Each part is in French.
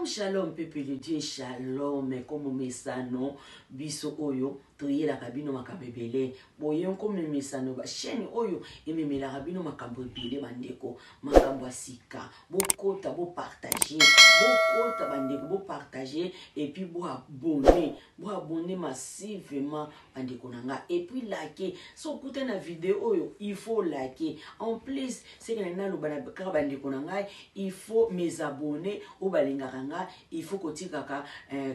Shalom, peuple de Dieu, shalom, comme mesano, biso oyo, toye la cabine makabebele, boyon comme mesano, chaîne oyo, et même la cabine makabebele, bandeko, makamba sika, bokota, bo partager, bokota, bandeko, bo partager, et puis bo abonner massivement, bandeko nanga, et puis liker, so koute na vidéo oyo, il faut liker, en plus, c'est que nana bandeko nanga, il faut mes abonnés, au balingakanga, il faut que tu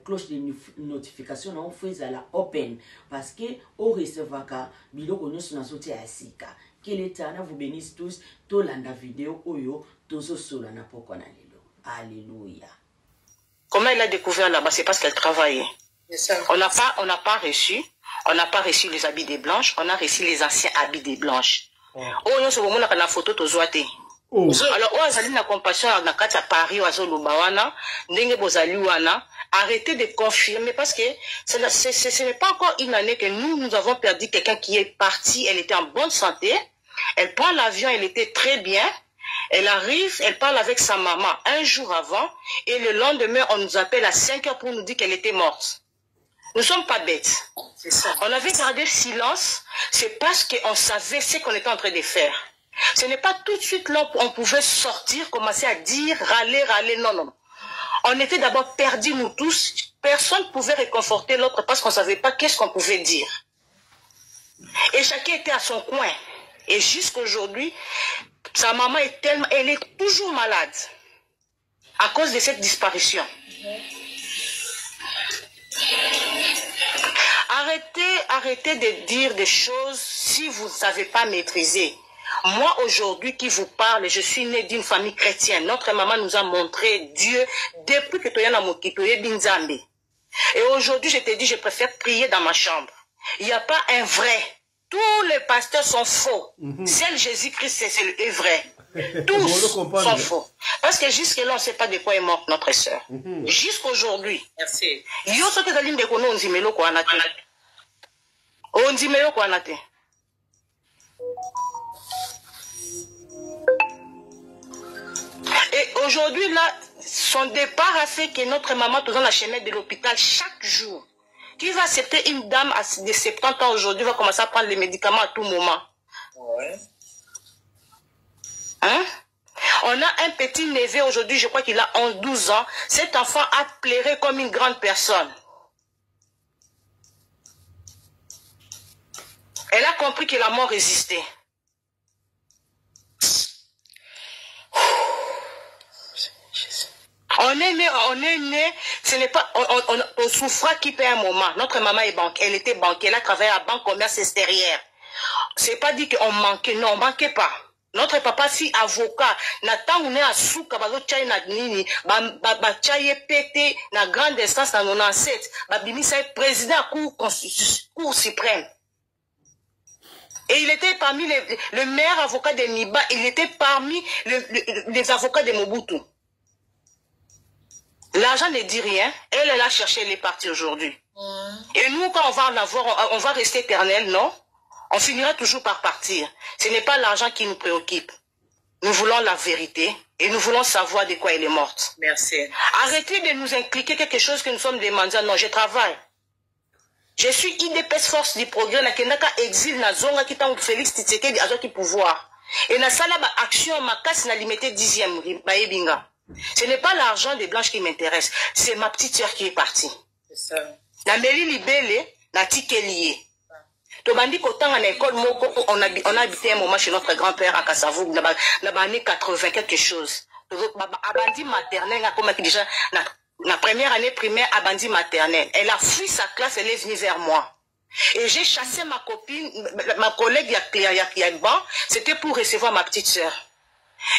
cloche de notification on fait à la open parce que au recevoir biloko nous na sauté à sika que l'éternel vous bénisse tous to landa vidéo oyo tozo sola na poko na lelo. Alléluia. Comment elle a découvert là-bas? C'est parce qu'elle travaillait. On n'a pas reçu les habits des blanches, on a reçu les anciens habits des blanches. Oh, non, c'est moment la photo tozoate. Oh. Alors, on a la compassion à Paris, arrêtez de confirmer parce que ce n'est pas encore une année que nous avons perdu quelqu'un qui est parti, elle était en bonne santé, elle prend l'avion, elle était très bien, elle arrive, elle parle avec sa maman un jour avant et le lendemain on nous appelle à 5 heures pour nous dire qu'elle était morte. Nous ne sommes pas bêtes. Ça. On avait gardé silence, c'est parce qu'on savait ce qu'on était en train de faire. Ce n'est pas tout de suite là où on pouvait sortir, commencer à dire, râler, non. On était d'abord perdus, nous tous. Personne ne pouvait réconforter l'autre parce qu'on ne savait pas qu'est-ce qu'on pouvait dire. Et chacun était à son coin. Et jusqu'aujourd'hui, sa maman elle est toujours malade à cause de cette disparition. Arrêtez de dire des choses si vous ne savez pas maîtriser. Moi, aujourd'hui, qui vous parle, je suis née d'une famille chrétienne. Notre maman nous a montré Dieu depuis que tu es Binzambe. Et aujourd'hui, je te dis, je préfère prier dans ma chambre. Il n'y a pas un vrai. Tous les pasteurs sont faux. Seul Jésus-Christ, c'est vrai. Tous sont faux. Parce que jusque-là, on ne sait pas de quoi est morte notre sœur. Jusqu'aujourd'hui. Merci. Et aujourd'hui, là, son départ a fait que notre maman, toujours la chemin de l'hôpital chaque jour. Qui va accepter une dame de 70 ans aujourd'hui, va commencer à prendre les médicaments à tout moment. Ouais. Hein? On a un petit neveu aujourd'hui, je crois qu'il a 12 ans. Cet enfant a pleuré comme une grande personne. Elle a compris que la mort existait. On est né, ce n'est pas, on souffra qui paie un moment. Notre maman est elle était banquière, elle a travaillé à la banque commerce extérieure. C'est pas dit qu'on manquait, non, on manquait pas. Notre papa, si avocat, n'attend on est à souka, bazo tchaye na nini, ba tchaye pété, na grande instance na 97, ba bimisa président cour suprême. Et il était parmi le meilleur avocat de Niba, il était parmi les avocats de Mobutu. L'argent ne dit rien. Elle a cherché, elle est partie aujourd'hui. Et nous, quand on va en avoir, on va rester éternel, non? On finira toujours par partir. Ce n'est pas l'argent qui nous préoccupe. Nous voulons la vérité et nous voulons savoir de quoi elle est morte. Merci. Arrêtez de nous impliquer quelque chose que nous sommes demandés. Non, je travaille. Je suis IDPS Force du Progrès. Na kendaka exil na zonga qui t'a Félix Tshisekedi a qui pouvoir. Et na sala ba action ma casse na limité 10e ba ebinga. Ce n'est pas l'argent des blanches qui m'intéresse, c'est ma petite sœur qui est partie. C'est ça. La Mélie Libélé, la Tikelié. Tobandi Kotanga na école moko, on a habité un moment chez notre grand-père à Kassavou, dans les années 80 quelque chose. Abandi maternelle, comme déjà, la première année primaire, Abandi maternelle. Elle a fui sa classe, elle est venue vers moi. Et j'ai chassé ma copine, ma collègue Yakban, c'était pour recevoir ma petite sœur.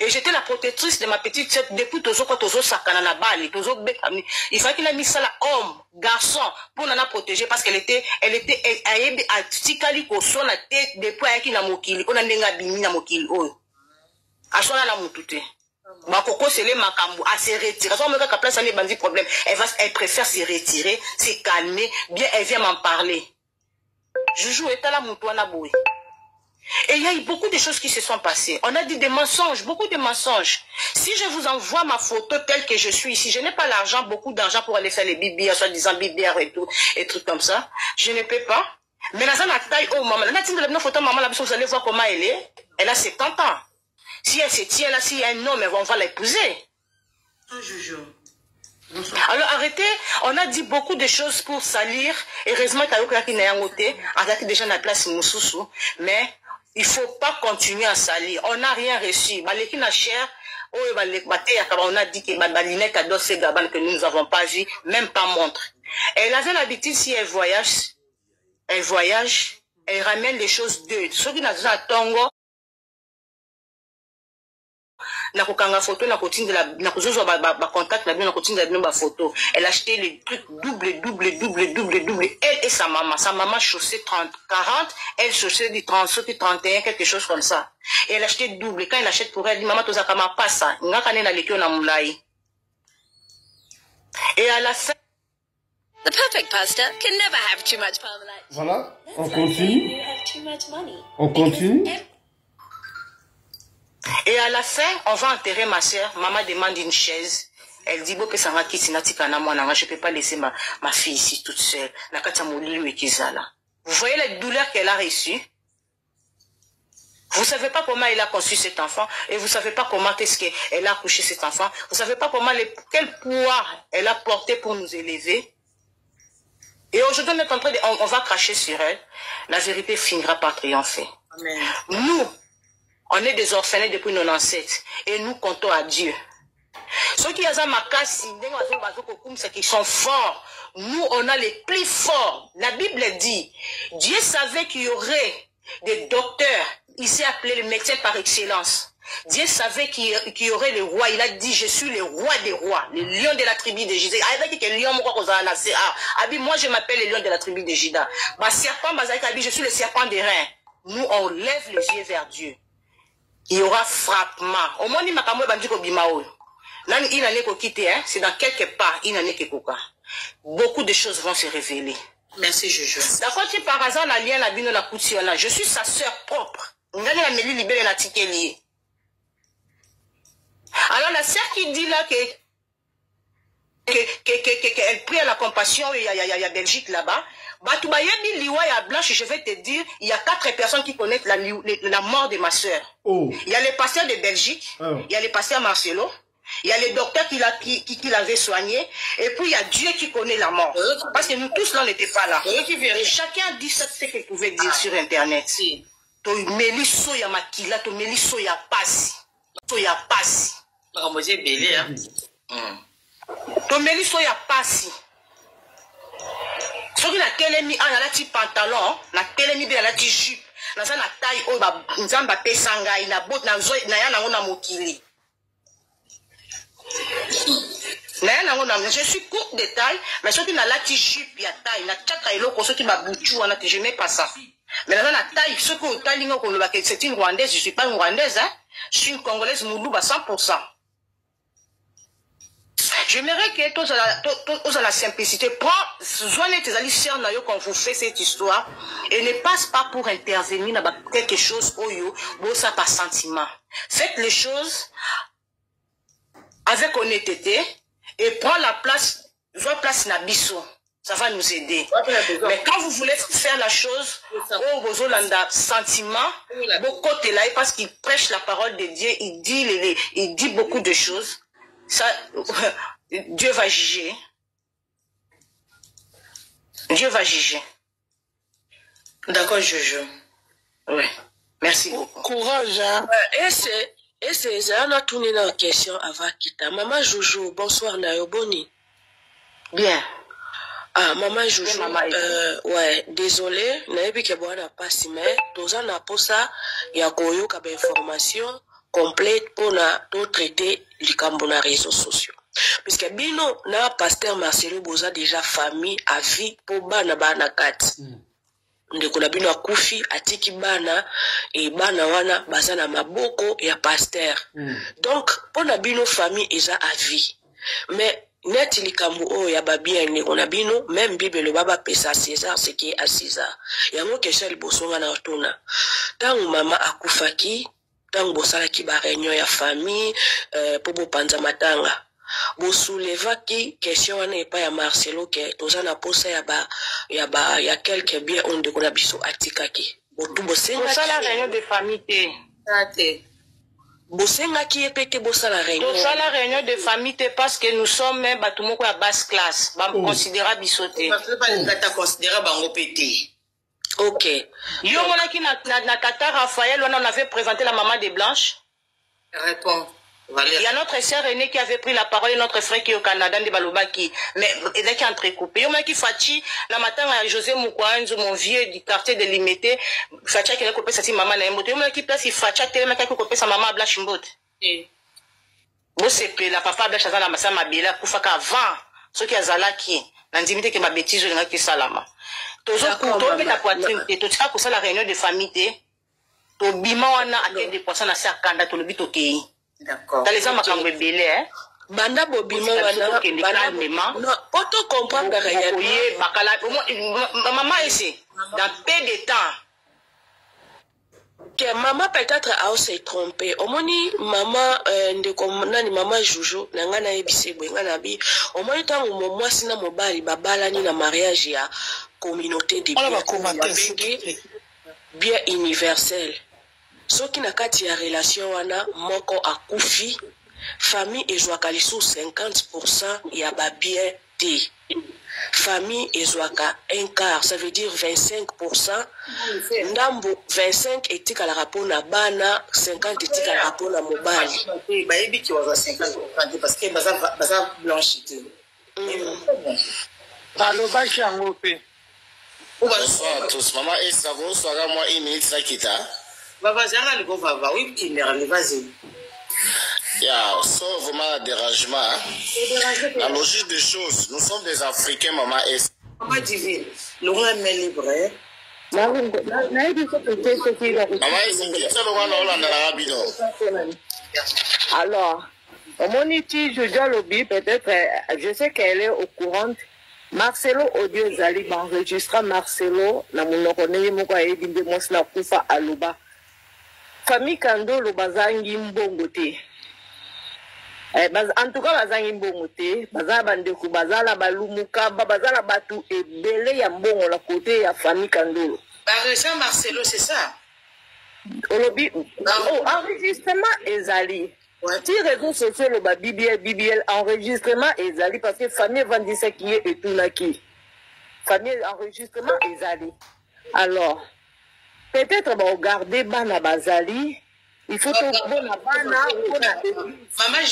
Et j'étais la protectrice de ma petite sœur depuis Tozo Sakana na Bali, Tozo Bekami. Il fallait qu'il a mis ça là, homme, garçon, pour nous protéger parce qu'elle était à Tikali Koso na tête depuis Ayaki na Mokili, on a nenga bimi na Mokili, oh. À son la moutouté. Ma coco c'est les makambo, à se retirer. Quand on me dit qu'à place à bandit problème, elle préfère se retirer, se calmer, bien elle vient m'en parler. Joujou est à la moutouana boui. Et il y a eu beaucoup de choses qui se sont passées. On a dit des mensonges, beaucoup de mensonges. Si je vous envoie ma photo telle que je suis ici, je n'ai pas l'argent, beaucoup d'argent pour aller faire les bibières, soi-disant bibières et tout, et trucs comme ça. Je ne peux pas. Mais là, ça n'a taille au maman. La photo maman, vous allez voir comment elle est. Elle a 70 ans. Si elle se tient là, s'il y a un homme, on va l'épouser. Alors arrêtez, on a dit beaucoup de choses pour salir. Heureusement qu'il y a un côté, on déjà la place Moussoussou, mais il ne faut pas continuer à salir. On n'a rien reçu. On a dit que nous n'avons pas vu, même pas montre. Elle avait l'habitude, si elle voyage, elle ramène les choses d'eux. Ceux qui n'ont pas Tongo, na kokanga photo na kotinga la na kozozo ba contact na bien na kotinga ba photo. Elle achetait les trucs double. Elle et sa maman chaussait 30 40, elle chaussait du 30 31 quelque chose comme ça. Et elle achetait double. Quand elle achète pour elle, dit maman toza kama passa, ngaka na lekio na mulai. Et à la fin The perfect pasta can never have too much Parmalat. Voilà, on continue. On continue. Et à la fin, on va enterrer ma soeur. Maman demande une chaise. Elle dit, je ne peux pas laisser ma fille ici toute seule. Vous voyez la douleur qu'elle a reçue? Vous ne savez pas comment elle a conçu cet enfant. Et vous ne savez pas comment est-ce qu'elle a accouché cet enfant. Vous ne savez pas comment quel poids elle a porté pour nous élever. Et aujourd'hui, on est en train de, on va cracher sur elle. La vérité finira par triompher. Amen. Nous, on est des orphelins depuis nos ancêtres. Et nous comptons à Dieu. Ceux qui ont ma casse, c'est qu'ils sont forts. Nous, on a les plus forts. La Bible dit, Dieu savait qu'il y aurait des docteurs. Il s'est appelé le médecin par excellence. Dieu savait qu'il y aurait le roi. Il a dit, je suis le roi des rois, le lion de la tribu de Juda. Moi, je m'appelle le lion de la tribu de Juda. Je suis le serpent des reins. Nous, on lève les yeux vers Dieu. Il y aura frappement. Au moins, il c'est dans quelque part, il n'en est que coca. Beaucoup de choses vont se révéler. Merci, Jojo. D'accord, tu par hasard, la lien, la bine, la couture, je suis sa sœur propre. Alors, la sœur qui dit là qu'elle prie à la compassion, il y a Belgique là-bas. Blanche, je vais te dire, il y a 4 personnes qui connaissent la mort de ma soeur. Oh. Il y a le pasteur de Belgique, il y a le pasteur Marcelo, il y a le docteur qui l'avait soigné, et puis il y a Dieu qui connaît la mort. Parce que nous tous là, on n'était pas là. Chacun a dit ce qu'il pouvait dire sur Internet. Si. To meliso ya makila, to meliso ya pasi. To ya pasi. To meliso ya pasi. Soki na telemi ana lati pantalon, na telemi be lati jupe, na sa na taille o ba nzamba pesa ngai na bot na zo na ya nango na mokili. Na ya nango na je suis courte de taille, mais soki na lati jupe ya taille, na tchaka eloko soki ba buchu wana te je n'ai pas ça. Mais na na taille soki o taille ngo ko loba que c'est une rwandaise, je suis pas une rwandaise hein. Je suis une congolaise Moulouba 100%. J'aimerais que tous à la simplicité, joignez tes alliés quand vous faites cette histoire et ne passe pas pour intervenir dans quelque chose où ça pas sentiment. Faites les choses avec honnêteté et prends la place, Nabiso. Ça va nous aider. Mais quand vous voulez faire la chose, vous avez un sentiment, parce qu'il prêche la parole de Dieu, il dit beaucoup de choses. Ça, Dieu va juger. Dieu va juger. D'accord, Jojo. Oui. Merci beaucoup. Courage, hein. Et c'est ça, on a tourné une question avant Kita. Maman Jojo, bonsoir, Nayoboni. Bien. Ah, maman Jojo, ouais, désolé, Nayebi Keboana passe, mais tous en a pour ça, il y a Goyo qui a information complète pour traiter les cambona réseaux sociaux. Parce que bino na pasteur Marcelo Boza déjà famille à vie pour bana kat. Ndeko na bino akufi atiki bana et bana wana bazana maboko ya pasteur. Donc pour na bino famille déjà à vie. Mais neti likambo oyo ya babia ndeko na bino même bible le baba pesa à César ce qui est à César yango question liboso nga na otuna tango mama akufaki tango bosalaki ba réunion ya famille po bopanza matanga bosoulevaki question wana epa ya Marcelo ke toza na posa ya quelque bien on ndeko na biso atikaki botu bosenga la réunion de famille te bosenga ki epeke bosala réunion. Tout ça la réunion de famille parce que nous sommes même batumoko à basse classe. Ba considéra bisoté. Parce que pas ngata considéra bango pété. OK. Yo mona ki na tata Raphaël on avait présenté la maman des Blanches. Réponds. Il y a notre sœur aînée qui avait pris la parole et notre frère qui est au Canada de Balobaki. Mais il est entrecoupé. Yo mona ki Fachi la matin à José Moukwanzo mon vieux du quartier de Limité. Fachi qui a coupé sa maman na Mbote. Yo mona ki place Fachi tellement qui a coupé sa maman à Blanche Mbote. Bon c'est que la papa Blanche azala masa mabila kufaka avant ce qui azalaki nandimite que ma bêtise nga ki salama. Tozo kuto pe ta poitrine te to tika ko la réunion de famille te. To bima wana ake de poisson na sa kanda to lobi to kei. D'accord. Dans les hommes makambo belé hein. Banda bobima wana non auto comprendre rien. Oui, bakala maman ici dans peu de temps. Que maman peut-être a aussi trompé. Omoni maman ndeko nani maman Jojo nanga na ebise bwenga na bi. Omoni tango mwasi na mobali babala ni na mariage ya communauté de bien universel. Soki na kati ya relation wana moko akufi famille ezwaka lisu 50% ya ba bien te. Famille ezwaka un quart, ça veut dire 25%. Ndambo 25 etika la rapona bana, 50 etika la rapona mobali. Ba ebi ki waza 50% parce que baza blanchité. Allo bachango pe. Bonsoir à tous. Maman Esther, bonsoir à moi, 1 minute, ça quitte. Baba, j'arrête le go, baba. Oui, vas-y. Yeah, sans vraiment dérangement. La logique des choses, nous sommes des Africains, maman Esther. Maman divine, nous on est libre. Maman Esther, alors, Moniti, je dois lobby, peut-être, je sais qu'elle est au courant. Marcelo Audio Zali enregistra Marcelo na monokone moko ayebinde mos na kufa aloba famille Kandolo bazangi mbongo te en tout cas bazangi mbongo te bazala bandeko bazala balumuka bazala batu ebele ya mbongo la côté ya famille Kandolo Jean Marcelo c'est ça olobi oh enregistrement ezali si réseaux sociaux le BBL enregistrement ezali parce que famille vendissait qui est et tout naki famille enregistrement ezali alors peut-être ba regarder bana bazali il faut que bona bana maman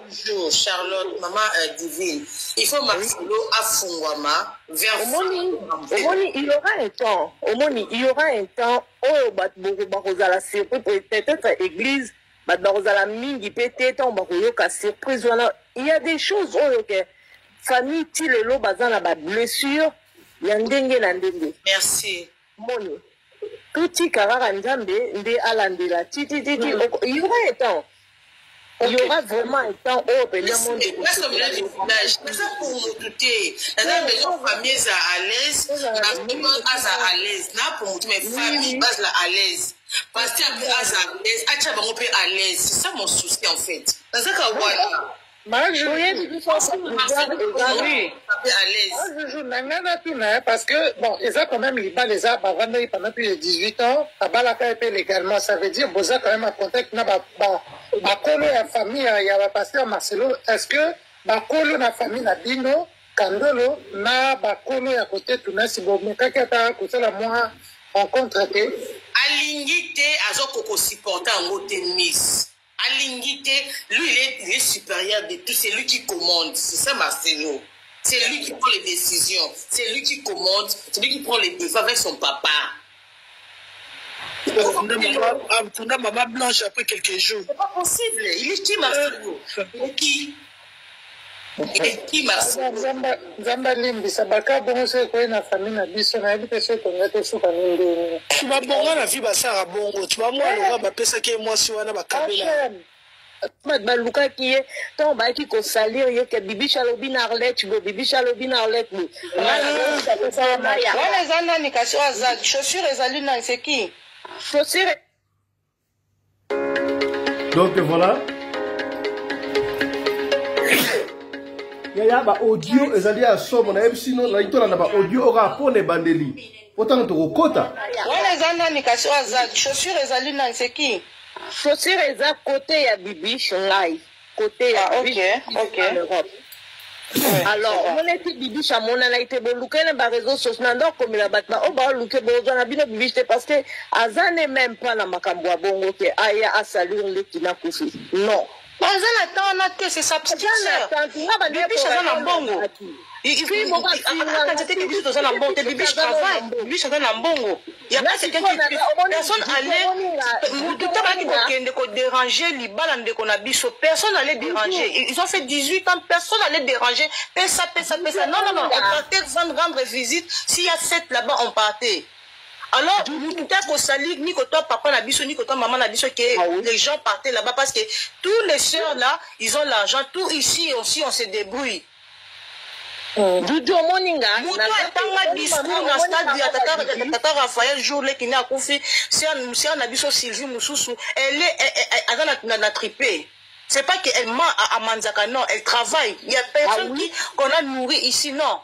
Juju Charlotte maman Divine il faut Marcelo afungwama vers omoni il y aura un temps oh bat beaucoup bakozala surpris peut-être église la mingi pété surprise il y a des choses que famille ti lelo bazana ba blessure ya ndenge na ndenge merci moni tuti karara nzambe nde alandela titi il y aura un temps il y aura vraiment un temps où le monde est comme le village ça pour nous touter les gens familles à l'aise absolument à l'aise na pour nous mais famille base là à l'aise parce que à l'aise c'est ça mon souci en fait dans ça qu'on voit parce que bon ils ont quand même les arbres avant pendant plus de 18 ans à Balaka légalement ça veut dire boza quand même en contact na ba kolo ya famille ya ba pasteur Marcelo est-ce que ba kolo na famille na bino Kandolo na ba kolo ya côté tunasi bo mekaka ta kosala moi rencontre te alingite azoko supporter en côté Miss alingite lui il est supérieur de tout, c'est lui qui commande, c'est ça Marcelo. C'est lui qui prend les décisions, c'est lui qui commande, c'est lui qui prend les devants avec son papa. Maman Blanche après quelques jours. C'est pas possible. Il est qui Marcelo? Il est qui? Il est qui Marcelo? Zamba limbi sabaka bongo se ko na famille na biso na bi pese ko ngato suka ninde. Tu vas bongo na vie basara bongo. Tu vas moi le ba pesa ke moi si wana ba kabela. Luka qui est ton bail qui salir y que bibi chalobi narlet go bibi chalobi narlet go les années ni cassé azak chaussures ezali na c'est qui chaussures. Donc voilà. Yaya ba audio ezali à somme na ebsino na itola na ba audio ora pone bandeli. Autant to kota. Les années ni cassé azak chaussures ezali na c'est qui chaussures ezak côté ya bibi ngai côté ya OK. Alors, on était bibi chamona na été boluka na ba réseaux sociaux na ndoko komila batma o ba luke bozo na bino bibi parce que azane même pas na makambo ya bongo ke aya a salir le kina kufi. Non. Azana tana te c'est sa petite sœur. Bibi chazana bongo. Il faut bibi chazana bongo, bibi travaille. Bibi chazana bongo. Il y a pas quelqu'un qui personne allait tout à qui ko déranger libala ndeko na biso personne allait déranger. Ils ont fait 18 ans, personne allait déranger. Pesa. Non, on partait rendre visite. S'il y a 7 là-bas, on partait. Alors, nous avons sali ni que toi papa na biso ni que toi maman na biso que les gens partaient là-bas parce que tous les sœurs là, ils ont l'argent. Tout ici aussi, on se débrouille. Dudu moninga. Muto atanga discours na stade ya tata Raphaël jour qui n'a confié c'est un abisso Sylvie Moussoussou. Elle est na tripé. C'est pas qu'elle ment à Manzaka, non, elle travaille. Il y a personne qu'on a nourri ici, non.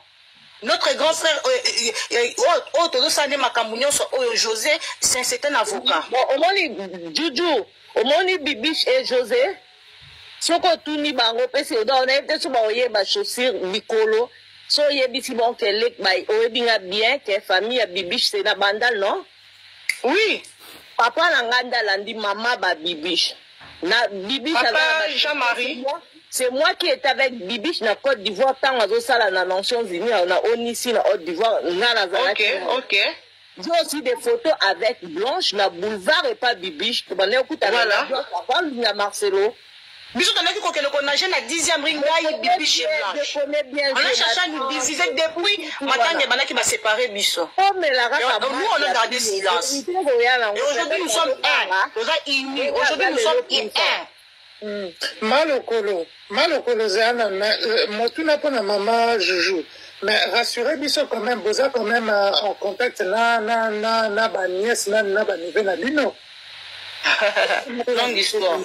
Notre grand frère, José, c'est un avocat. Bon, au moins, Juju, au moins, Bibiche et José, si on continue, on a été sur ma chaussure, Nicolo, so y est bon qu'elle est bien, que famille Bibiche, c'est la bandale, non? Oui. Papa n'a landi maman ba Bibiche. Na Bibiche, papa Jean-Marie. C'est moi qui étais avec Bibiche na Côte d'Ivoire, tant à ça na Nations Unies, on a Onissi na Côte d'Ivoire, OK. J'ai aussi des photos avec Blanche, na boulevard et pas Bibiche. Voilà. Na Marcelo. Bisous, on a dit qu'on a jeune à 10e ring, Bibiche et Blanche. On a cherché à nous diviser depuis, maintenant il y a des qui va séparer Bissot. Oh, mais la race, nous on a gardé silence. Et aujourd'hui nous sommes un. Aujourd'hui nous sommes un. Malokolo zana motuna pona maman Joujou mais rassurez biso quand même boza quand même en contact na ba nièce na ba neveu na bino longue histoire.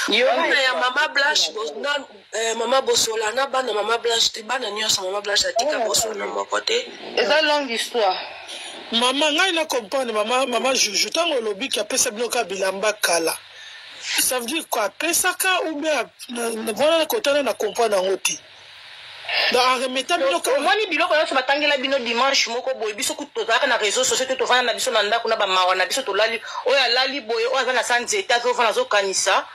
Yo ya mama Blanche mama Bosola na bana mama Blanche te bana nyonso mama Blanche atika Bosola mon côté. C'est une longue histoire. Maman, ngai na comprendre maman Joujou tango lobi ki apesa bloka bilamba kala. Ça veut dire quoi? Pesaka ou bien voilà kotana na comprendre ngoti. Dans remettant biloko moni biloko yo batangela bino dimanche moko boy biso kutozaka na réseaux sociaux to vana na biso na ndako na ba mawa na biso to lali oya lali boy oya na sanzeta to vana zo kanisa.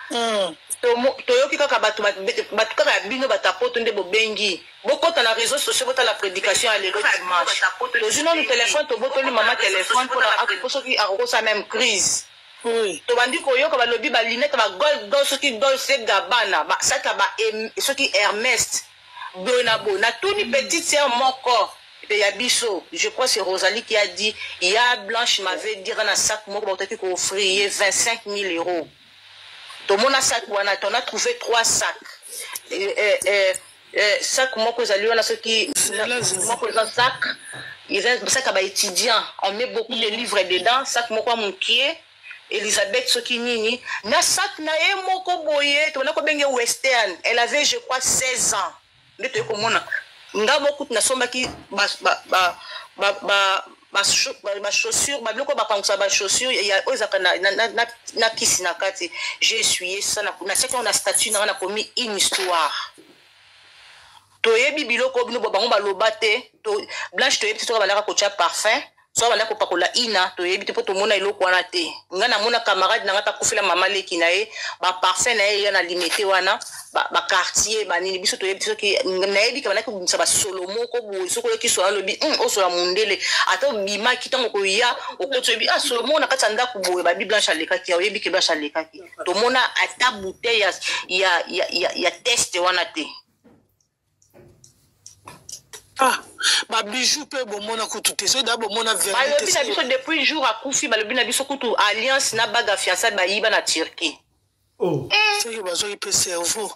Toyoki kaka batu kaka bino batapoto nde bobengi bokota na réseaux sociaux bota la prédication à l'école dimanche tozino le téléphone tobotoli mama téléphone pour soki akokosa même crise tobandi koyoka balobi balinete bagol soki Dolce Gabbana basaka soki Hermès bona tuni petite sœur moko et ya biso je crois c'est Rosalie qui a dit il y a Blanche m'avait dit dans un sac moko botaki ko offrir 25 000 €. Tout le monde a sac, on a trouvé 3 sacs. Sac, moi, que j'ai on a ce qui. Moi, que j'ai sac, il y a un sac à étudiant. On met beaucoup de livres dedans. Sac, moi, mon qui est. Elisabeth Sokinini. Na sac, na e moko boye. On a quoi bien western. Elle avait, je crois, 16 ans. Mais tu es comme on a. Nga beaucoup de nations qui. Ma chaussure ma biloko bapangusa ba chaussure ya ozaka na kisi na kati j'ai essuyé ça na seki on a statut na komi une histoire to yebi biloko bino bango baloba te to Blanche to yebi to balaka ko tia parfum so balaka ko pakola ina to yebi te po to mona iloko wana te nga na mona camarade na ngata kufela mama leki na ye ba parfum na ye na limité wana ba quartier ba nini biso to yebi soki na yebi ka ko sa ba Solomo ko bo so ko ki so alobi o so la mundele ata bima kitango ko ya o ko to yebi Solomo na katanda ku bo ba Blanche aleka ki o yebi ke Blanche aleka ki to mona ata bouteille ya test wana te. Ah, bah bijou pe bomona kutu te so da bomona vérité balobi na biso depuis jour akufi balobi na biso kutu alliance na baga fiançailles bayiba na Turquie oh c'est que bazo pe cerveau